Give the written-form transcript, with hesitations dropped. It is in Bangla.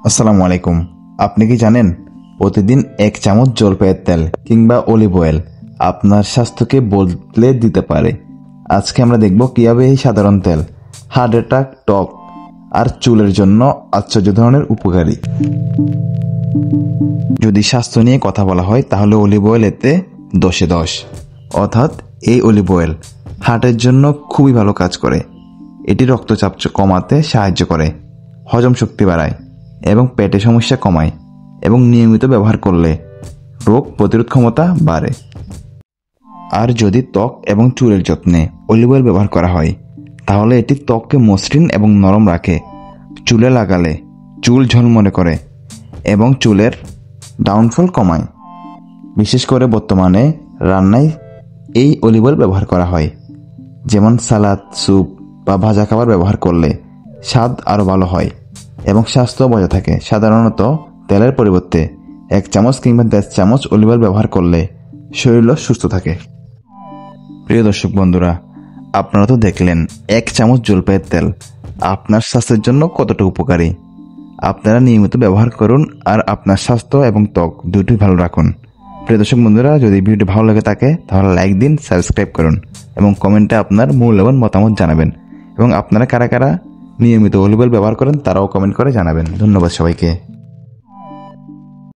আসসালামু আলাইকুম। আপনি কি জানেন প্রতিদিন 1 চামচ জলপাইয়ের তেল কিংবা অলিভ অয়েল আপনার স্বাস্থ্যকে বদলে দিতে পারে। আজকে আমরা দেখব কিভাবে এই সাধারণ তেল হার্ট অ্যাটাক, ত্বক আর চুলের জন্য আশ্চর্য ধরনের উপকারী। যদি স্বাস্থ্য নিয়ে কথা বলা হয় তাহলে অলিভ অয়েল এতে 10-এ 10। অর্থাৎ এই অলিভ অয়েল হার্টের জন্য খুবই ভালো কাজ করে। এটি রক্তচাপ কমাতে সাহায্য করে, হজম শক্তি বাড়ায় এবং পেটে সমস্যা কমায় এবং নিয়মিত ব্যবহার করলে রোগ প্রতিরোধ ক্ষমতা বাড়ে। আর যদি ত্বক এবং চুলের যত্নে অলিভ অয়েল ব্যবহার করা হয় তাহলে এটি ত্বককে মসৃণ এবং নরম রাখে, চুলে লাগালে চুল ঝলমলে করে এবং চুলের ডাউনফল কমায়। বিশেষ করে বর্তমানে রান্নায় এই অলিভ অয়েল ব্যবহার করা হয়, যেমন সালাদ, স্যুপ বা ভাজা খাবার ব্যবহার করলে স্বাদ আরও ভালো হয় এবং স্বাস্থ্য বজায় থাকে। সাধারণত তেলের পরিবর্তে 1 চামচ কিংবা 1.5 চামচ অলিভ অয়েল ব্যবহার করলে শরীরও সুস্থ থাকে। প্রিয় দর্শক বন্ধুরা, আপনারা তো দেখলেন 1 চামচ জলপাইয়ের তেল আপনার স্বাস্থ্যের জন্য কতটা উপকারী। আপনারা নিয়মিত ব্যবহার করুন আর আপনার স্বাস্থ্য এবং ত্বক দুটোই ভালো রাখুন। প্রিয় দর্শক বন্ধুরা, যদি ভিডিওটি ভালো লাগে থাকে তাহলে লাইক দিন, সাবস্ক্রাইব করুন এবং কমেন্টে আপনার মূল্যবান মতামত জানাবেন। এবং আপনারা কারা কারা নিয়মিত অলিভ অয়েল ব্যবহার করেন তারাও কমেন্ট করে জানাবেন। ধন্যবাদ সবাইকে।